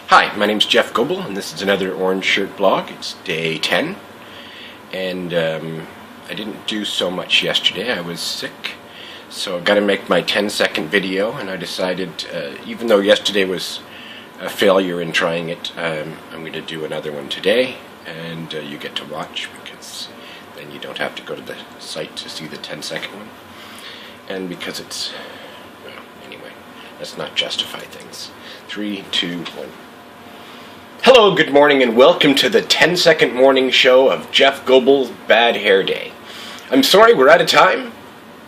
Hi, my name's Jeff Goebel, and this is another Orange Shirt blog. It's day 10, and I didn't do so much yesterday. I was sick, so I've got to make my 10-second video, and I decided, even though yesterday was a failure in trying it, I'm going to do another one today, and you get to watch, because then you don't have to go to the site to see the 10-second one. And because it's, well, anyway, let's not justify things. 3, 2, 1. Hello, good morning, and welcome to the 10-second morning show of Jeff Goebel's Bad Hair Day. I'm sorry, we're out of time.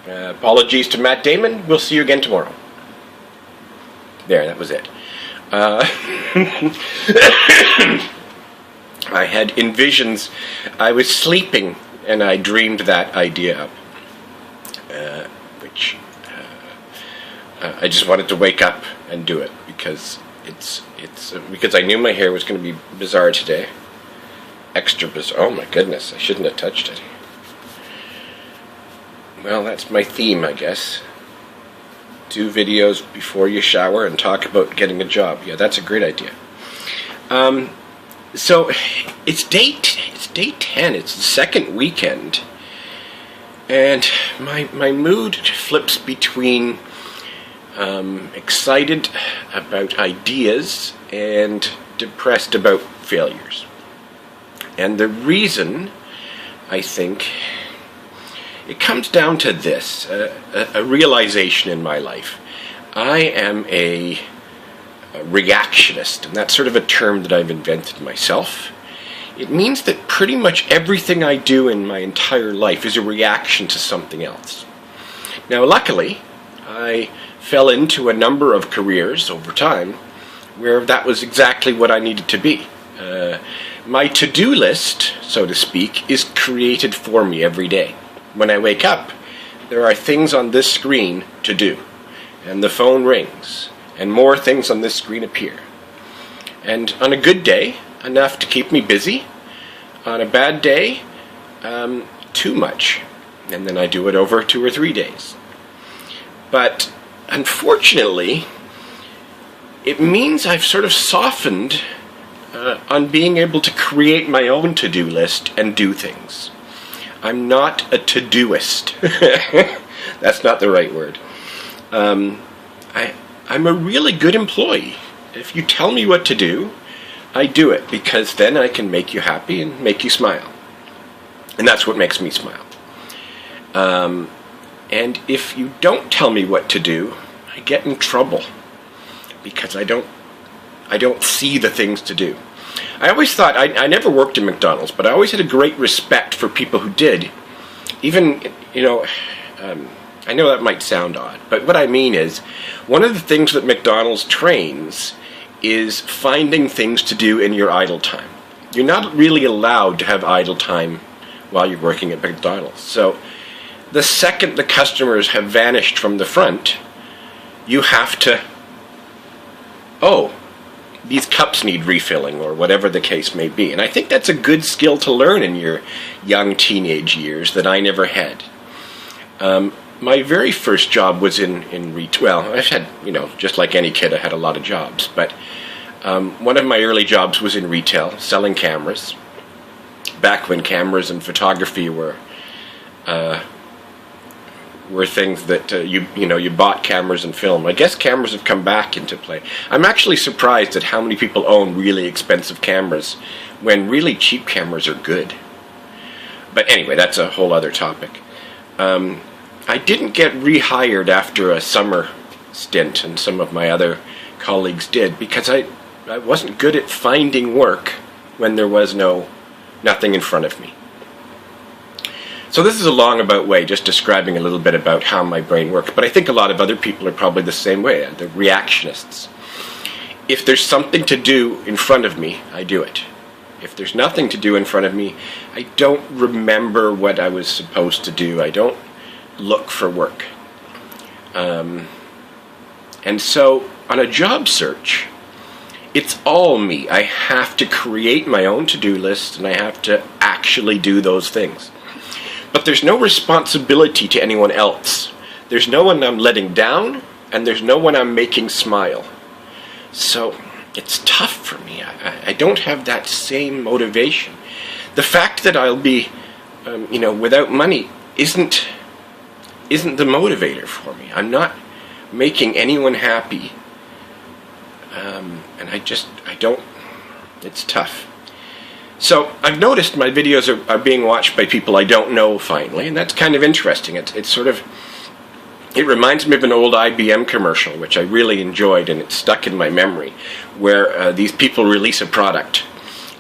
Apologies to Matt Damon. We'll see you again tomorrow. There, that was it. I had envisions. I was sleeping, and I dreamed that idea up. Which I just wanted to wake up and do it, because because I knew my hair was going to be bizarre today. Extra bizarre. Oh my goodness, I shouldn't have touched it. Well, that's my theme, I guess. Do videos before you shower and talk about getting a job. Yeah, that's a great idea. So it's day 10. It's the second weekend, and my mood flips between excited about ideas and depressed about failures. And the reason, I think, it comes down to this, a realization in my life. I am a reactionist, and that's sort of a term that I've invented myself. It means that pretty much everything I do in my entire life is a reaction to something else. Now, luckily, I fell into a number of careers over time where that was exactly what I needed to be. My to-do list, so to speak, is created for me every day. When I wake up, there are things on this screen to do, and the phone rings, and more things on this screen appear. And on a good day, enough to keep me busy. On a bad day, too much. And then I do it over 2 or 3 days. But unfortunately, it means I've sort of softened on being able to create my own to-do list and do things. I'm not a to-doist. That's not the right word. I'm a really good employee. If you tell me what to do, I do it, because then I can make you happy and make you smile. And that's what makes me smile. And if you don't tell me what to do, I get in trouble, because I don't see the things to do. I always thought, I never worked in McDonald's, but I always had a great respect for people who did. Even, I know that might sound odd, but what I mean is, one of the things that McDonald's trains is finding things to do in your idle time. You're not really allowed to have idle time while you're working at McDonald's. So the second the customers have vanished from the front, you have to, these cups need refilling, or whatever the case may be. And I think that's a good skill to learn in your young teenage years that I never had. My very first job was in retail. Well, I've had, just like any kid, I had a lot of jobs. But one of my early jobs was in retail, selling cameras. Back when cameras and photography were things that you bought cameras and film. I guess cameras have come back into play. I'm actually surprised at how many people own really expensive cameras when really cheap cameras are good. But anyway, that's a whole other topic. I didn't get rehired after a summer stint, and some of my other colleagues did, because I wasn't good at finding work when there was nothing in front of me. So this is a long about way, just describing a little bit about how my brain works, but I think a lot of other people are probably the same way. They're reactionists. If there's something to do in front of me, I do it. If there's nothing to do in front of me, I don't remember what I was supposed to do. I don't look for work. And so on a job search, it's all me. I have to create my own to-do list, and I have to actually do those things. But there's no responsibility to anyone else. There's no one I'm letting down, and there's no one I'm making smile. So it's tough for me. I don't have that same motivation. The fact that I'll be, without money isn't the motivator for me. I'm not making anyone happy, and I don't. It's tough. So I've noticed my videos are being watched by people I don't know finally, and that's kind of interesting. It reminds me of an old IBM commercial, which I really enjoyed, and it's stuck in my memory, where these people release a product,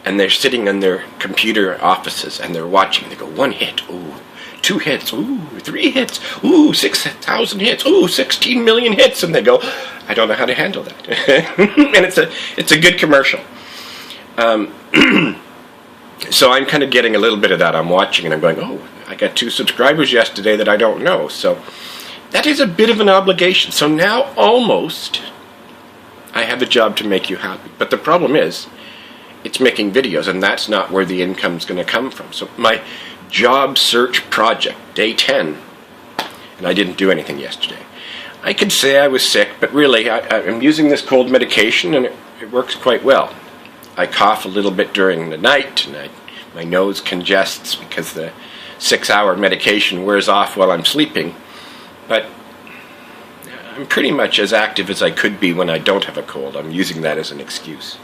and they're sitting in their computer offices, and they're watching. They go, 1 hit, ooh, 2 hits, ooh, 3 hits, ooh, 6,000 hits, ooh, 16 million hits, and they go, I don't know how to handle that. And it's a good commercial. So I'm kind of getting a little bit of that. I'm watching, and I'm going, oh, I got 2 subscribers yesterday that I don't know, so that is a bit of an obligation. So now, almost, I have a job to make you happy. But the problem is, it's making videos, and that's not where the income's going to come from. So my job search project, day 10, and I didn't do anything yesterday. I could say I was sick, but really, I'm using this cold medication, and it works quite well. I cough a little bit during the night, and my nose congests because the 6-hour medication wears off while I'm sleeping. But I'm pretty much as active as I could be when I don't have a cold. I'm using that as an excuse.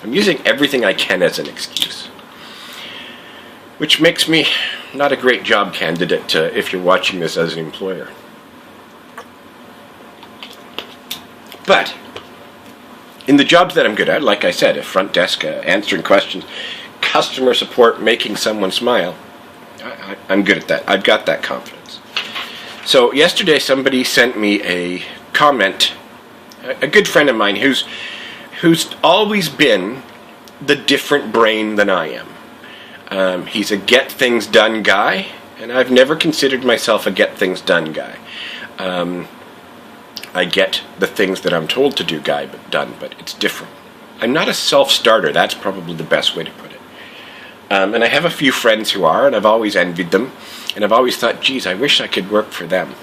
I'm using everything I can as an excuse. Which makes me not a great job candidate if you're watching this as an employer. But in the jobs that I'm good at, like I said, front desk, answering questions, customer support, making someone smile, I'm good at that. I've got that confidence. So yesterday somebody sent me a comment, a good friend of mine who's always been the different brain than I am. He's a get things done guy, and I've never considered myself a get things done guy. I get the things that I'm told to do done, but it's different. I'm not a self-starter, that's probably the best way to put it. And I have a few friends who are, and I've always envied them, and I've always thought, geez, I wish I could work for them.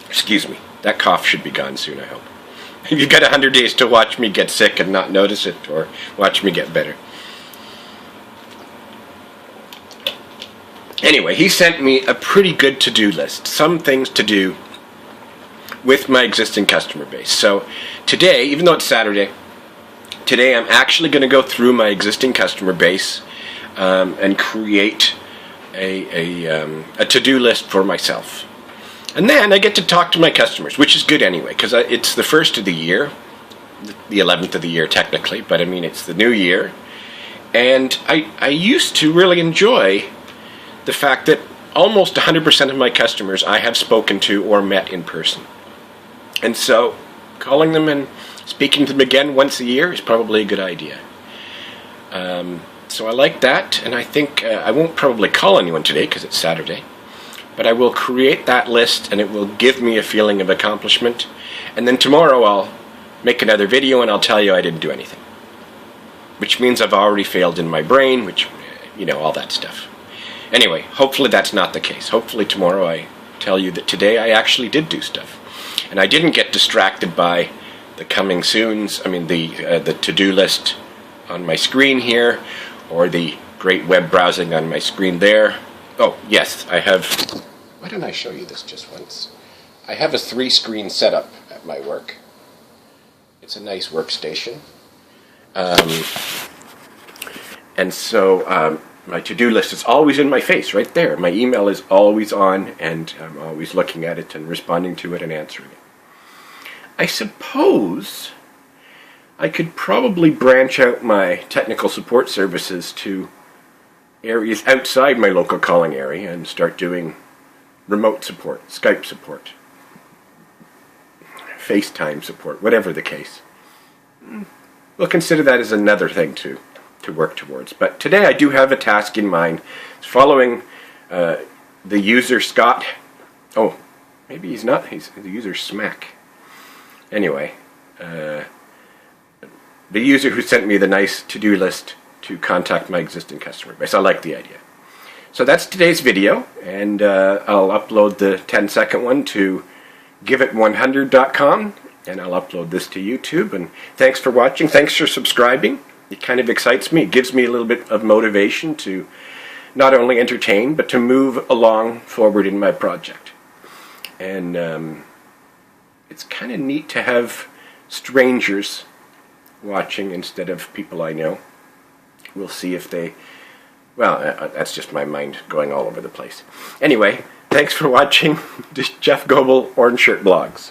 Excuse me, that cough should be gone soon, I hope. You've got 100 days to watch me get sick and not notice it, or watch me get better. Anyway, he sent me a pretty good to-do list, some things to do with my existing customer base. So today, even though it's Saturday, today I'm actually going to go through my existing customer base and create a to-do list for myself. And then I get to talk to my customers, which is good anyway, because it's the first of the year, the 11th of the year technically, but I mean it's the new year. And I used to really enjoy the fact that almost 100% of my customers I have spoken to or met in person. And so calling them and speaking to them again once a year is probably a good idea. So I like that, and I think I won't probably call anyone today because it's Saturday, but I will create that list, and it will give me a feeling of accomplishment. And then tomorrow I'll make another video and I'll tell you I didn't do anything, which means I've already failed in my brain, which, all that stuff. Anyway, hopefully that's not the case. Hopefully tomorrow I tell you that today I actually did do stuff. And I didn't get distracted by the coming soons, the to-do list on my screen here, or the great web browsing on my screen there. Oh, yes, I have... Why didn't I show you this just once? I have a 3-screen setup at my work. It's a nice workstation. And so... my to-do list is always in my face, right there. My email is always on, and I'm always looking at it and responding to it and answering it. I suppose I could probably branch out my technical support services to areas outside my local calling area and start doing remote support, Skype support, FaceTime support, whatever the case. We'll consider that as another thing to work towards. But today I do have a task in mind. It's following the user Scott. Oh, maybe he's not. He's the user Smack. Anyway, the user who sent me the nice to-do list to contact my existing customer base. I like the idea. So that's today's video, and I'll upload the 10-second one to giveit100.com, and I'll upload this to YouTube. And thanks for watching. Thanks for subscribing. It kind of excites me. It gives me a little bit of motivation to not only entertain, but to move along forward in my project. And it's kind of neat to have strangers watching instead of people I know. We'll see if they... Well, that's just my mind going all over the place. Anyway, thanks for watching. Jeff Goebel, Orange Shirt Blogs.